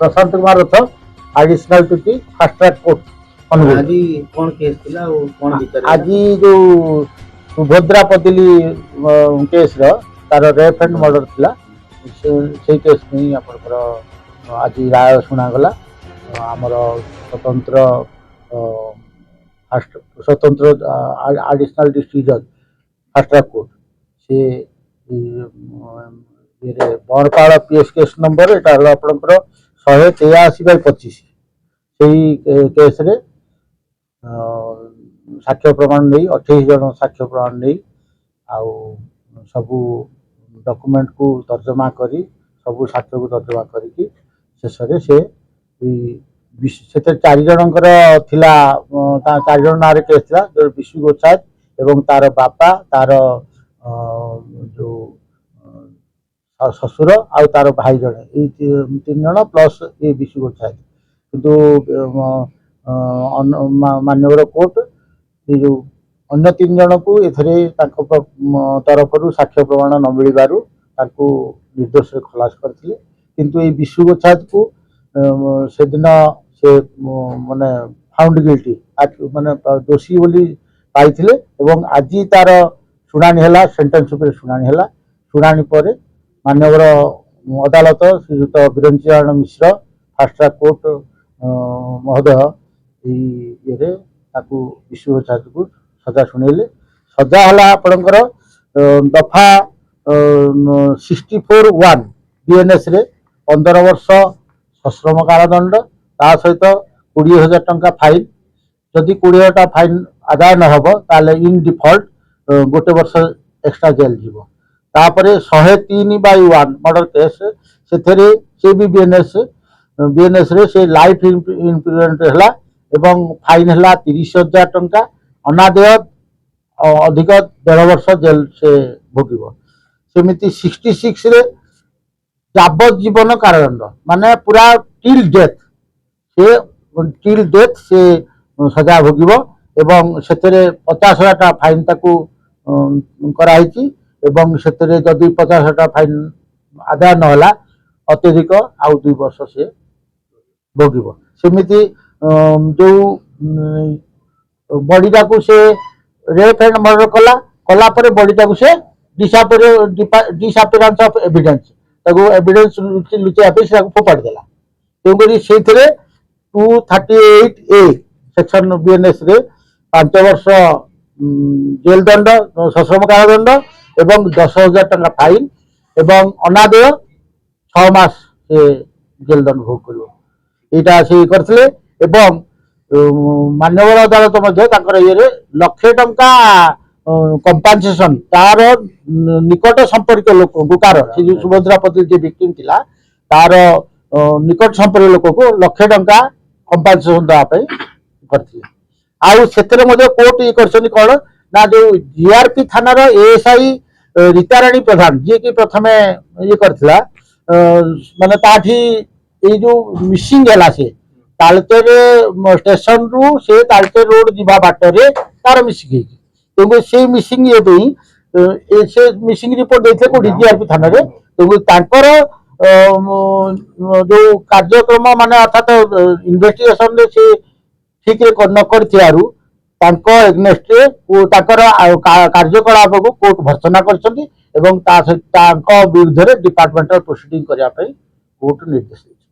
प्रशांत Kumar Rath additional duty fast track court Angul. आज कौन case थिला और कौन भीतर आज जो सुभद्रा पदिली केस तार रेप एंड मर्डर थिला से केस नहीं आपनकर आज राय शुणागला। आमर स्वतंत्र स्वतंत्र एडिशनल डिस्ट्रिक्ट जज फास्ट ट्रैक कोर्ट से बरपाड़ पीएस केस नंबर यहाँ आपंकर 183/25 से केस रे साक्ष्य प्रमाण नहीं 28 जन साक्ष्य प्रमाण नहीं आउ सबू डॉक्यूमेंट को तर्जमा करी सबू साक्ष्य को तर्जमा करी शेष से 4 जनकर थिला 4 जन ना केस था जो विशु गोसाद एवं तार बापा तार जो शशुर आउ तार भाई जड़े 3 जन प्लस ये विशु गोसाद किंतु मान्यवर कोर्ट ये जो अन्य 3 जन को एथरे तरफ साक्ष्य प्रमाण न मिलबारू निर्दोष खलास करथिले किंतु ये विशु गोसाद को से दिन से माने फाउंड गिल्टी माने दोषी बोली पाइथिले एवं आज तार शुणानी हैला सेंटेंस उपर शुणानी हैला शुणानी पर मान्यवर अदालत श्रीयुक्त वीरेन्द्र मिश्र फास्ट ट्रैक कोर्ट महोदय ये विशु गोसाद को सजा शुणेले सजा है आपणकर दफा 64(1) बीएनएस रे 15 वर्ष सश्रम कारादंड ता सहित 20,000 टंका फाइन जदि 20,000 फाइन आदाय न हम ताले इन डिफॉल्ट गोटे वर्ष एक्स्ट्रा जेल जीव तापर 103/1 मर्डर केस से भी बीएनएस रे से लाइफ इम्प्रिजनमेंट है एवं फाइन है 30,000 टंका अनादेय अधिक 1.5 वर्ष जेल से भोग सेमती 66 रे यावज्जीवन कारादंड माने पूरा टिल डेथ से सजा भोग एवं से 50,000 टका फाइन ताकू कराई एवं से जदि 50,000 टका फाइन आदाय नहला अत्यधिक आउ 2 वर्ष से भोग सेमती जो बॉडीटा को से रेप एंड मर्डर कला पर बॉडीटा को से डिसअपियरेंस ऑफ एविडेंस ताको एविडेंस लुचाई पे फोपाड़ देला तेणुक से 238A सेक्शन बीएनएस रे 5 वर्ष जेल दंड सश्रम कारादंड एवं 10,000 टंका फाइन एवं अनादेय 6 मास से जेल दंड भोग कर यहाँ से करथिले एवं मान्यवर अदालत ये 1,00,000 टंका कंपनसेशन तार निकट संपर्क लोक गुकार जो सुभद्रा पति जो विक्टिम थिला तार निकट संपर्क लोक को 1,00,000 टंका कंपनसेशन देवाई करथिले आउ सेतरे मध्ये कोर्ट ये करछनी कोन ना जो जीआरपी थानार एएसआई रीताराणी प्रधान जे कि प्रथमे ये करथिला माने ताठी ये जो मिसिंग हैला से तालचेर स्टेशन रु से तालचेर रोड जीवा बाटरे तार मिसिंग क्योंकि से मिसिंग ये देई से मिसिंग रिपोर्ट देथे को डीजीआरपी थाना रे तो तांकर जो कार्यक्रम माने अर्थात इन्वेस्टिगेशन रे से ठीक रे न करथियारु तांको एग्नेस्ट रे ओ ताकर कार्यकलाप को कोर्ट भर्सना करछंती एवं तांको विरुद्ध रे डिपार्टमेंटल प्रोसीडिंग करिया पई କୋର୍ଟ ନିର୍ଦ୍ଦେଶ ଦେଇଛି।